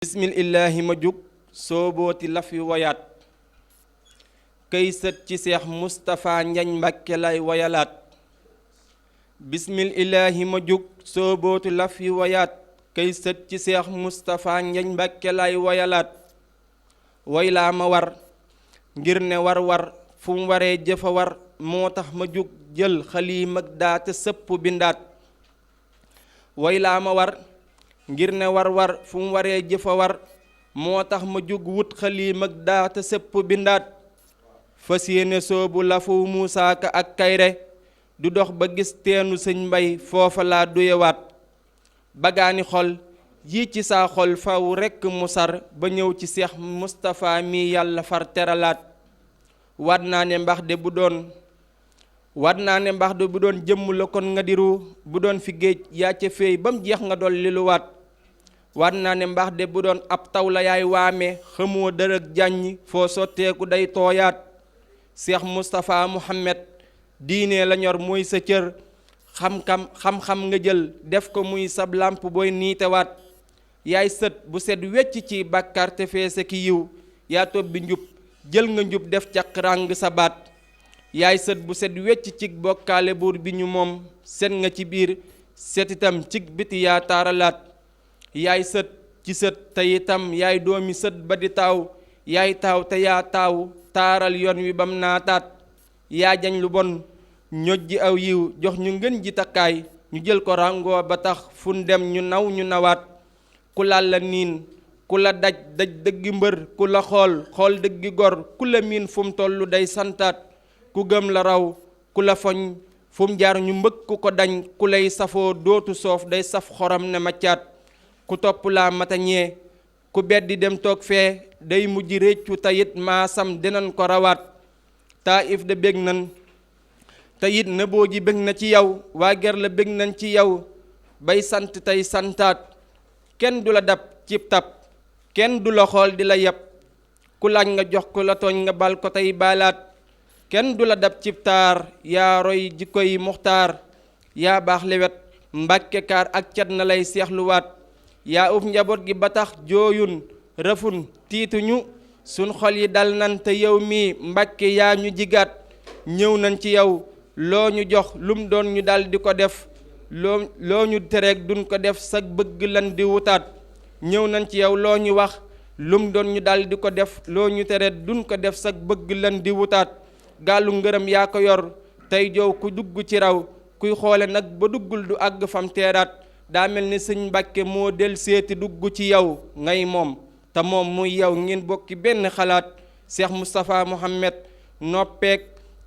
bismillaahi ma jug soobooti la fi woyaat kay sët ci seex Mustapha Njañ Mbàkke lay woyalaat bismillaahi ma jug soobooti la fi woyaat kay sët ci seex Mustapha Njañ Mbàkke lay woyalaat woy laa ma war ngir ne war fu mu waree jëfa war moo tax ma jug jël xaliim ak daate sëpp bindaat woy laa ma war ngir ne war fu mu waree jëfa war moo tax ma jug wut xaliim ak daata sëpp bindaat fas yéene soobu lafu Muusaa Ka ak Kayre du dox ba gis teenu sëñ Mbay foofa laa duyewaat bagaani xol yi ci saa xol faw rekk mu sar ba ñëw ci Seex Mustapha mi yàlla far teralaat waat naa ne mbax de bu doon jëmm la kon nga diru bu doon fi géej yaa ca féey ba mu jeex nga dolli lu waat waat naa ne mbax de bu doon ab taw la yaay waame xamoo dërëg jàññ foo sotteeku day tooyaat Seex Mustapha Muhammad diine la ñor mooy sa cër xam-xam nga jël def ko muy sab làmp booy niitewaat yaay sët bu set wecc ci bàkkaar te feese ki yiw yaa topp bi njub jël nga njub def caq ràng sa baat yaay sët bu set wecc ci bokkaale buur bi ñu moom set nga ci biir set itam cig biti yaa taaralaat yaay sët ci sët te itam yaay doomi sët ba di taaw yaay taaw te yaa taaw taaral yoon wi bam naataat yaa jañ lu bon ñoj ji aw yiw jox ñu ngën ji takkaay ñu jël ko ràngoo ba tax fu dem ñu naw ñu nawaat ku laal la niin ku la daj dëggi mbër ku la xool dëggi gor ku la miin fu mu tollu day santaat ku gëm la raw ku la foñ fu mu jaar ñu mbëkk ko dañ ku lay safoo dootu soof day saf xorom ne maccaat ku topp laa matañee ku beddi dem toog fee day mujj réccu tayit maasam dinañ ko rawaat Taif de bég nan teyit nëboo ji bég na ci yow waa ger la bég nañ ci yow bay sant tey santaat kenn du la dab cib tab kenn du la xool di la yeb ku laaj nga jox ku la tooñ nga bal ko tey baalaat kenn du la dab cib taar yaa roy jikko yi muxtaar yaa baax lewet mbàkke kaar ak cat na lay seexluwaat yaa uf njaboot gi ba tax jooyun rëfun tiituñu suñ xol yi dal nan te yow mii mbàkke yaa ñu jigaat ñëw nañ ci yow loo ñu jox lum doon ñu dal di ko def loo ñu tereeg duñ ko def sag bëgg lan di wutaat ñëw nañ ci yow loo ñu wax lum doon ñu dal di ko def loo ñu tereeg duñ ko def sag bëgg lan di wutaat gaalu ngërëm yaa ko yor tey jow ku dugg ci raw kuy xoole nag ba duggul du àgg fam teeraat daa mel ni sëñ Mbàkke moo del seeti dugg ci yow ngay moom te moom muy yow ngeen bokki benn xalaat Seex Mustapha Muhammad noppeek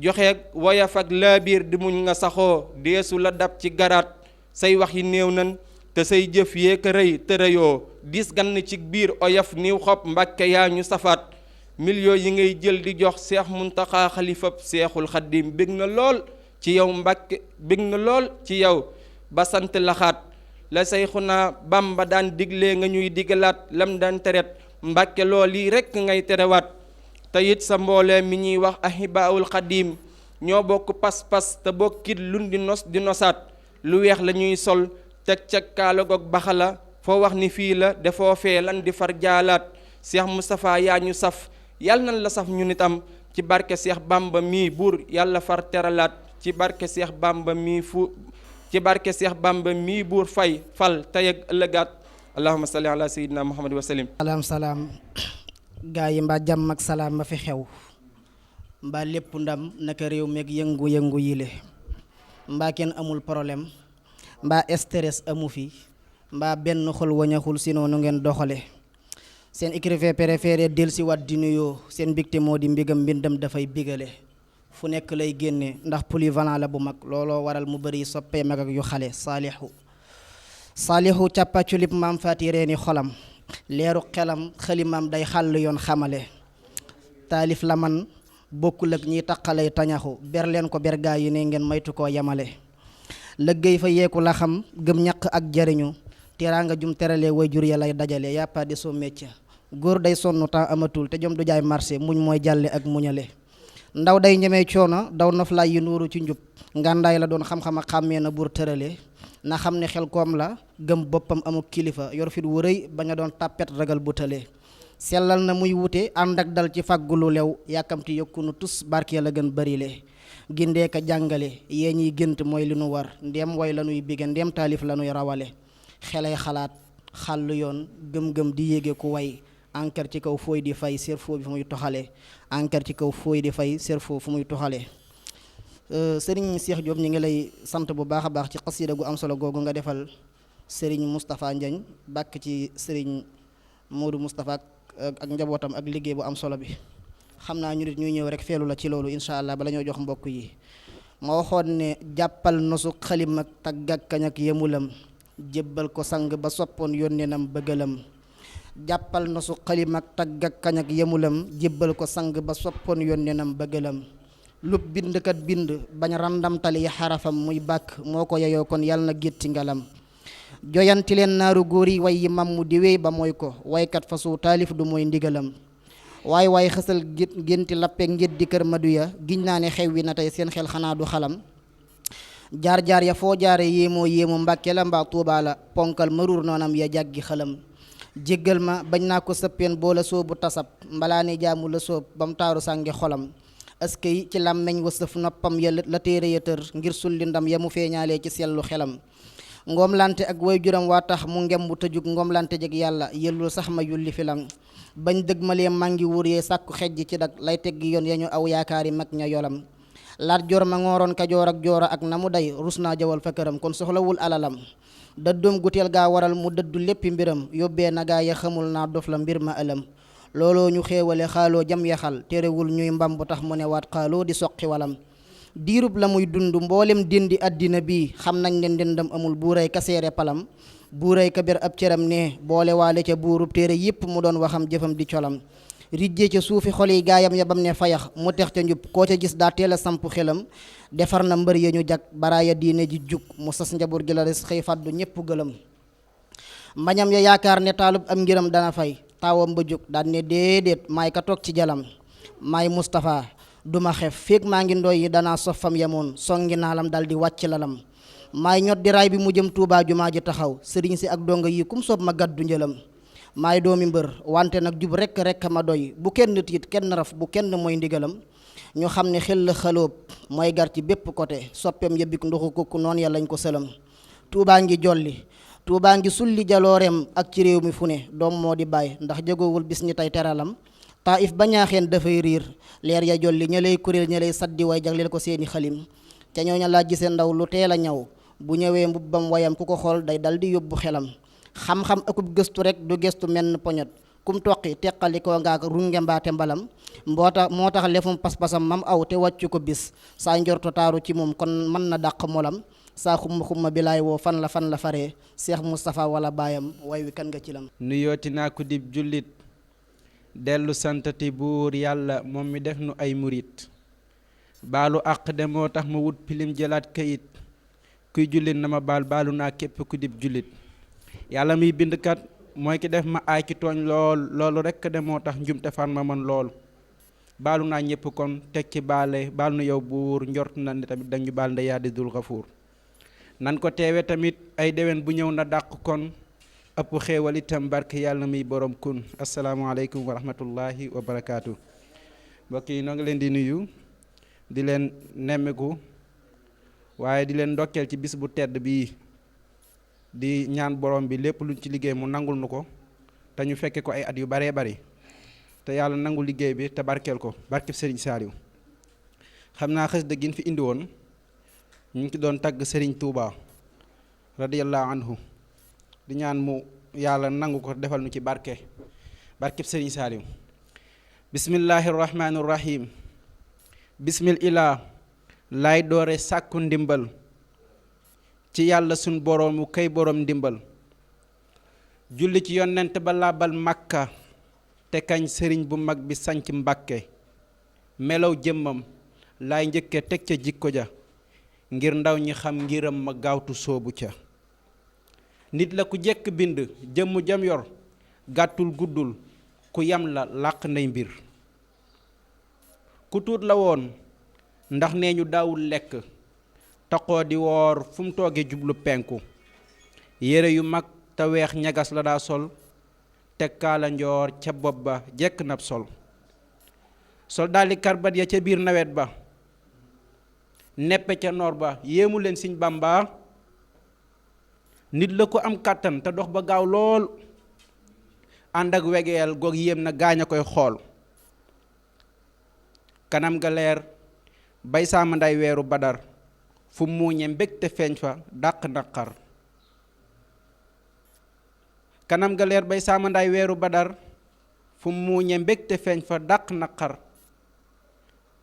joxeek woyaf ak laabiir di muñ nga saxoo deesu la dab ci garaat say wax yi néew nan te say jëf yee ka rëy te rëyoo dis gann ci biir oyaf niw xob Mbàkke yaa ñu safaat millions yi ngay jël di jox Seex Muntaxa xalifab Seexul Xaddim bég na lool ci yow Mbàkke bég na lool ci yow ba sant laxaat la Sayxuna Bamba daan diglee nga ñuy digalaat lam daan teret Mbàkke lool yi rekk ngay terewaat te it sa mboolee mi ñuy wax ahibaawul xadim ñoo bokk pas-pas te bokkit lun di nos di nosaat lu weex la ñuy sol teg ca kaalagoog baxala foo wax ni fii la defoo fee lan di far jaalaat Seex Mustapha yaa ñu saf yàlla nan la saf ñu nitam ci barke Seex Bamba mii buur yàlla far teralaat ci barke Seex Bamba mii buur fay fal tey ak ëllëgaat allahumma salli ala sayyidina muhammad wa sallim. salaam gaa yi mbaa jàmm ak salaam ma fi xew mbaa lépp ndam naka réew meeg yëngu-yëngu yile mbaa kenn amul problème mbaa stress amu fi mbaa benn xol wañaxul si noonu ngeen doxale seen écrivain préféré del si wat di nuyoo seen mbégte moo di mbigam mbindam dafay bigale fu nekk lay génne ndax polyvalent la bu mag looloo waral mu bëri soppee mag ak yu xale saalihu càppaculib maam faati reeni xolam leeru xelam xalimaam day xàll yoon xamale taalif la man bokkul ak ñiy taqalay tañaxu ber leen ko bergaa yi ne ngeen maytu koo yamale lëggéey fa yeeku la xam gëm ñaq ak jariñu teraanga jum terale way jur ya lay dajale yàppa de soo métier góor day sonn temps amatul te jom du jaay marché muñ mooy jàlle ak muñale ndaw day ñemee coono daw noflaay yi nuuru ci njub ngàndaay la doon xam-xam ak xàmmee na buur tërale na xam ne xel koom la gëm boppam amul kilifa yor fit wu rëy bañ a doon tàppet ragal bu tële sellal na muy wute ànd ak dal ci fàggu lu lew yàkkamti yokkunu tus barke la gën bërile gindee ka jàngale yee ñiy gént mooy li nu war ndéem way la nuy bige ndéem taalif la nuy rawale xelay xalaat xàllu yoon gëm-gëm di yéege ku way encre ci kaw fooy di fay cerveau bi fu muy toxale encre ci kaw fooy di fay cerveau fu muy toxale sëriñ Cheikh Diop ñi ngi lay sant bu baax a baax ci xasida gu am solo googu nga defal sëriñ Moustapha Ndiagne bàkk ci sëriñ Modou Moustapha ak njabootam ak liggéey bu am solo bi xam naa ñu nit ñuy ñëw rek feelu la ci loolu incha allah bala ñoo jox mbokk yi ma waxoon ne jàppal nosu xalim ak tagg ak kañ ak yemulam jébbal ko sang ba soppoon yónneenam bëggalam jàppal nosu xalim ak tagg ak kañ ak yemulam jébbal ko sang ba soppoon yónneenam bëggalam lub bindkat bind bañ randamtali yi xarafam muy bàkk moo ko yeyoo kon yàlla na gétti ngalam joyanti leen naaru góor yi way yi mamm di wéy ba mooy ko waykat fasu taalif du mooy ndigalam waay xësal génti lappe ngét di kër madu ya giñ naa ne xew wi na tey seen xel xanaa du xalam jaar-jaar ya foo jaare yéemoo mbàkke la mbaa tuubaa la ponkal maruur noonam ya jàggi xalam jéggal ma bañ naa ko sëppeen boo la soobu tasab mbalaa ne jaamu la soob bam taaru sàngi xolam askay ci làmmeñ wa sëf noppam ya la téere ya tër ngir sulli ndam ya mu feeñaalee ci sellu xelam ngoomlante ak way juram waa tax mu ngem bu tëjug ngoomlante jeg yàlla yëllul sax ma yulli filam bañ dëgg malee mangi wuur yee sàkku xejj ci dak lay teggi yoon ya ñu aw yaakaari mag ña yolam laat joor ma ngooroon kajoor ak joora ak na mu day rus naa jawal fa këram kon soxlawul alalam dëddoom guteel gaa waral mu dëddu léppi mbiram yóbbee nagaa ya xamul naa dof la mbir ma ëlëm looloo ñu xéewale xaaloo jam yaxal terewul ñuy mbam bu tax mu ne waat xaaloo di soqi walam diirub la muy dund mboolem dindi àddina bii xam nañ ne ndëndam amul buuray kaseere palam buuray ka ber ab cëram ne boole waale ca buurub téere yépp mu doon waxam jëfam di colam rijjee ca suufi xol yi gaayam ya bam ne fayax mu tex ca njub koo ca gis daa teel a samp xelam defar na mbër ya ñu jag baraaya diine ji jug mu sas njaboot gi la res xëy fàddu ñépp gëlëm mbañam ya yaakaar ne taalub am ngiram dana fay taawam ba jóg daan ne déedéet maay ka toog ci jalam maay Moustapha duma xef féeg maa ngi ndoy yi danaa sof fam yemoon songi naalam dal di wàcc lalam maay ñot di raay bi mu jëm Tuubaa jumaa ji taxaw sëriñ si ak donga yi kum soob ma gàddu njëlam maay doomi mbër wante nag jub rekk ma doy bu kenn tiit kenn raf bu kenn mooy ndigalam ñu xam ne xel la xaloob mooy gar ci bépp côté soppeem yëbbik ndoxu kukku noonu ya lañ ko sëlam Tuubaa ngi jolli Tuubaa ngi sulli jalooreem ak ci réew mi fu ne doom moo di bàyyi ndax jegowul bis ñi tey teralam Taif ba ñaaxeen dafay riir leer ya jolli ña lay kuréel ña lay saddi way jagleel ko seeni xalim ca ñooña laa gisee ndaw lu teel a ñaw bu ñëwee mbubbam wayam ku ko xool day dal di yóbbu xelam xam-xam akub gëstu rek du gëstu menn poñot kum toqi teqali koo ngaak runge mbaate mbalam moo tax lefum pas-pasam mam aw te wàccu ko bis saa njorto taaru ci moom kon mën na dàq molam saa xumma bi laay woo fan la faree Cheikh Moustapha wala baayam way wi kan nga ci lam nuyooti naa ko dib jullit dellu santati buur yàlla moom mi def nu ay murit baalu àq de moo tax ma wut pilim jëlaat kayit kuy jullit na ma baalu naa képp ku dib jullit yàlla muy bindkat mooy ki def ma aay ki tooñ loolu rekk de moo tax njumte far ma man loolu baalu naa ñëpp kon teg ci baal nu yow buur njort na ne tamit dañu baal nda yaa di dul xafuur nan ko teewe tamit ay déwén bu ñëw na dàq kon ëpp xéewal itam barke yàlla muy borom kun asalaamaaleykum wa rahmatullahi wa barakaatu. mbokk yi noo ngi leen di nuyu di leen nemmeku waaye di leen ndokkeel ci bis bu tedd bii di ñaan borom bi lépp luñ ci liggéey mu nangul nu ko te ñu fekke ko ay at yu baree bari te yàlla nangul liggéey bi te barkeel ko barkeb Serigne Saliou xam naa xës dëggin fi indi woon ñu ngi doon tagg Serigne Touba radiyallahu anhu di ñaan mu yàlla nangu ko defal nu ci barkeb Serigne Saliou bismillahi rahmaani rahim bismillah lay doore sàkku ndimbal ci yàlla sun boroomu kay boroom ndimbal julli ci yonent ba laabal Makka te kañ sëriñ bu mag bi sanc Mbàkke melow jëmmam lay njëkke teg ca jikko ja ngir ndaw ñi xam ngiram ma gaawtu soobu ca nit la ku jekk bind jëmm jam yor gàttul guddul ku yam la làq nay mbir ku tuut la woon ndax nee ñu daawul lekk taxoo di woor fu mu toogee jublu penku yére yu mag te weex ñagas la daa sol teg kaala njoor ca bopp ba jekk nab sol daldi karbat ya ca biir nawet ba neppe ca noor ba yéemu leen Sëñ Bàmba nit la ko am kàttan te dox ba gaaw lool ànd ak wegeel goog yéem na gaañ a koy xool kanam ga leer bay saama nday weeru badar fu muuñe mbégte feeñ fa dàq naqar kanam ga leer bay saama nday weeru badar fu muuñe mbégte feeñ fa dàq naqar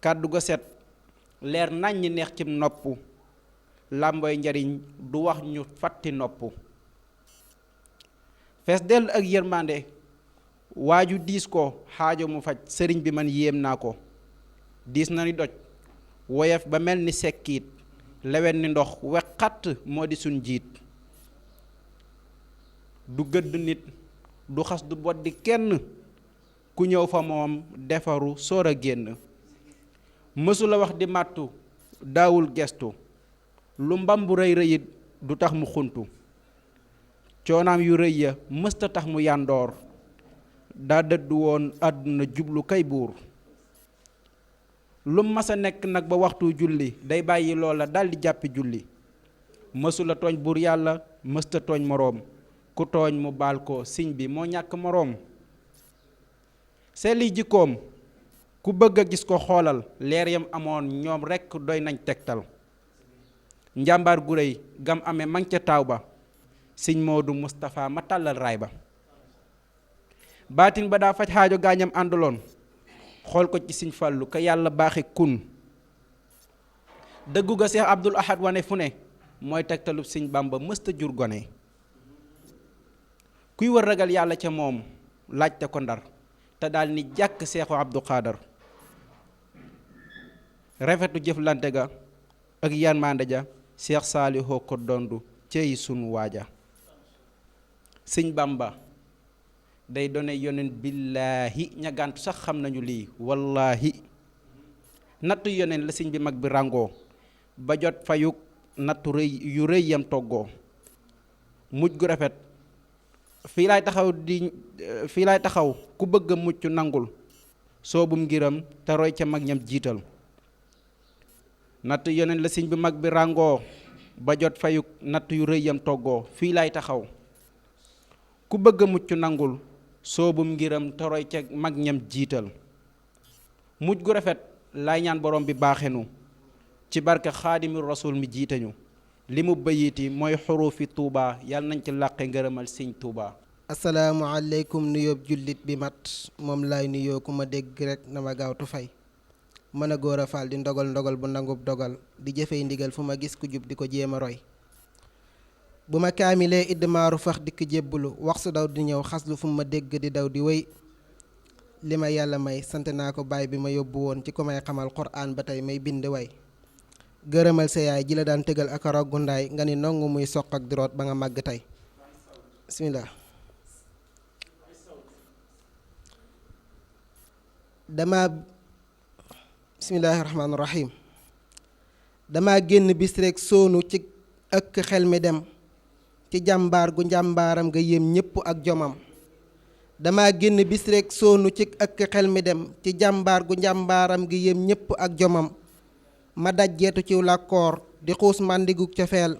kàddu ga set leer naññ neex cim nopp làmbooy njariñ du wax ñu fàtti nopp fees dell ak yërmande waaju diis ko xaajo mu faj sëriñ bi man yéem naa ko diis na ni doj woyof ba mel ni sekkiit lewen ni ndox wexxat moo di suñ jiit du gëdd nit du xas du boddi kenn ku ñëw fa moom defaru soor a génn mësula wax di màttu daawul gestu lu mbambu rëy rëyit du tax mu xuntu coonaam yu rëy ya mësta tax mu yàndoor daa dëddu woon àdduna jublu kay buur lu masa nekk nag ba waxtu julli day bàyyi loola daldi jàppi julli mësula tooñ buur yàlla mësta tooñ moroom ku tooñ mu baal ko siñ bi moo ñàkk moroom seeli jikkoom ku bëgg a gis ko xoolal leer yam amoon ñoom rekk doy nañ tegtal njàmbaar gu réy gam amee mang ca taaw ba Sëñ Moodu Mustapha ma tàllal raay ba baatin ba daa faj xaajo gaañam àndaloon xool ko ci Sëñ Fallu ka yàlla baaxe kun dëggu ga Seex Abdul Ahad wane fu ne mooy tegtalub Sëñ Bàmba mësta jur gone kuy war ragal yàlla ca moom laajte ko ndar te daal ni jàkk Seexu Abdu Xaadar rafetu jëflante ga ak yërmande ja Seex Saalihoo ko dondu cey sunu waaja Sëñ Bàmba day doone yonent billaahi ña gàntu sax xam nañu lii wallaahi nattu yonent la sëñ bi mag bi ràngoo ba jot fayuk nattu rëy yu rëy yam toggoo mujj gu rafet fii laay taxaw ku bëgg a mucc nangul soobum ngiram te roy ca mag ñam jiital nattu yonent la sëñ bi mag bi ràngoo ba jot fayuk nattu yu rëy yam toggoo fii laay taxaw ku bëgg a mucc nangul soobum ngiram toroy ca mag ñam jiital mujj gu rafet laay ñaan borom bi baaxenu ci barke xaadimi rasul mi jiitañu li mu bayiti mooy xurufi tuuba yàlla nañ ci làqe ngërëmal Sëñ Tuuba. asalaamualeykum nuyoob jullit bi mat moom laay nuyoo ku ma dégg rek na ma gaawtu fay mën a góor a faal di ndogal bu nangub dogal di jëfey ndigal fu ma gis ku jub di ko jéem a roy bu ma kaamilee iddmaaru fax dikk jébbulu wax su daw di ñëw xaslu fu ma dégg di daw di wéy li ma yàlla may sant naa ko baay bi ma yóbbu woon ci ku may xamal quraan ba tey may bind way gërëmal sa yaay ji la daan tëgal ak roggu ndaay nga ni nongu muy soq ak diroot ba nga màgg tey bismillah bismillaahi rahmaani rahiim dama génn bis rekk soonu ci ëkk xel mi dem ci jàmbaar gu njàmbaaram nga yéem ñépp ak jomam dama génn bis rekk soonu ci ëkk xel mi dem ci jàmbaar gu njàmbaaram gi yéem ñépp ak jomam ma dajjeetu ciw làkkoor di xuus màndigu cofeel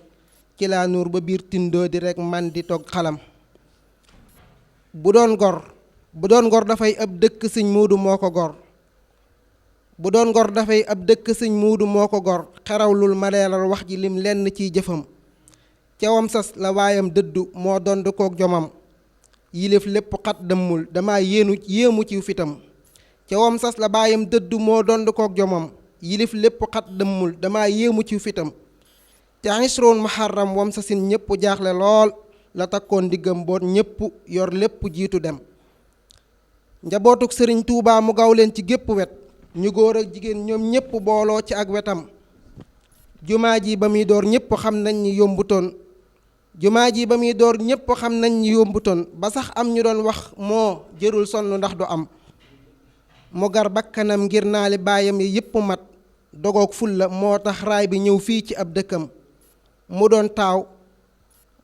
ci laa nuur ba biir tindoo di rekk man di togg xalam bu doon gor dafay ab dëkk Sëñ Muudu moo ko gor bu doon ngor dafay ab dëkk Sëñ Muudu moo ko gor xerawlul ma leeral wax ji lim lenn ciy jëfam cewam sas la waayam dëddu moo dond kook jomam yilif lépp xat dëmmul dama yéemu ciw fitam cewam sas la baayam dëddu moo dond kook jomam yilif lépp xat dëmmul dama yéemu ciw fitam te isroon muharram wam sasin ñépp jaaxle lool la takkoon diggam boot ñépp yor lépp jiitu dem njabootuk Sëriñ Tuubaa mu gaw leen ci gépp wet ñu góor ak jigéen ñoom ñépp booloo ci ak wetam jumaa ji ba muy door ñépp xam nañ ni yombutoon jumaa ji ba muy door ñépp xam nañ ni yombutoon ba sax am ñu doon wax moo jërul sonn ndax du am mu gar bakkanam ngir naali baayam yi yépp mat dogoog fulla moo tax raay bi ñëw fii ci ab dëkkam mu doon taaw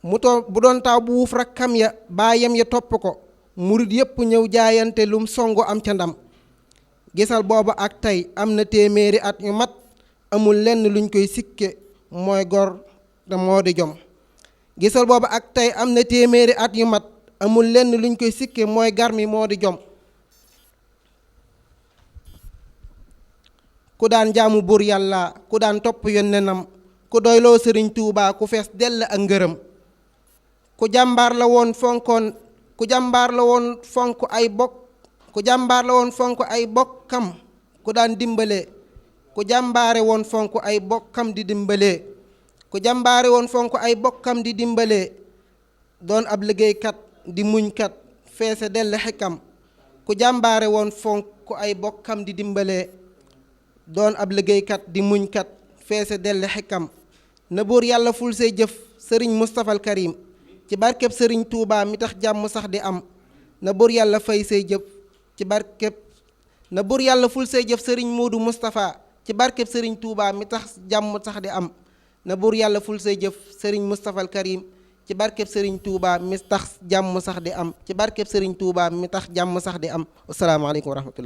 bu doon taw bu wuuf rakkam ya baayam ya topp ko murit yépp ñëw jaayante lum songu am ca ndam gisal booba ak tey am na téeméeri at yu mat amul lenn luñ koy sikke mooy gor te moo di jom gisal booba ak tey am na téeméeri at yu mat amul lenn luñ koy sikke mooy garmi moo di jom ku daan jaamu buur yàlla ku daan topp yonnenam ku doyloo sëriñ Tuubaa ku fees dell ak ngërëm ku jàmbaar la woon fonk ay bokk ku jàmbaar la woon fonk ay bokkam ku daan dimbale ku jàmbaare woon fonk ay bokkam di dimbale ku jàmbaare woon fonk ay bokkam di dimbale doon ab liggéeykat di muñkat feese dell xekkam ku jàmbaare woon fonk ay bokkam di dimbale doon ab liggéeykat di muñkat feese dell xekkam na buur yàlla ful say jëf sëriñ Moustapha al Karim ci barkeb sëriñ Touba mi tax jàmm sax di am na buur yàlla fay say jëf ci barkeb na buur yàlla ful say jëf sëriñ Moodu Moustapha ci barkeb sëriñ Touba mi tax jàmm sax di am na buur yàlla ful say jëf sëriñ Moustapha al Karim ci barkeb sëriñ Touba mi tax jàmm sax di am ci barkeb sëriñ Touba mi tax jàmm sax di am asalaamaaleykum wa rahmatullah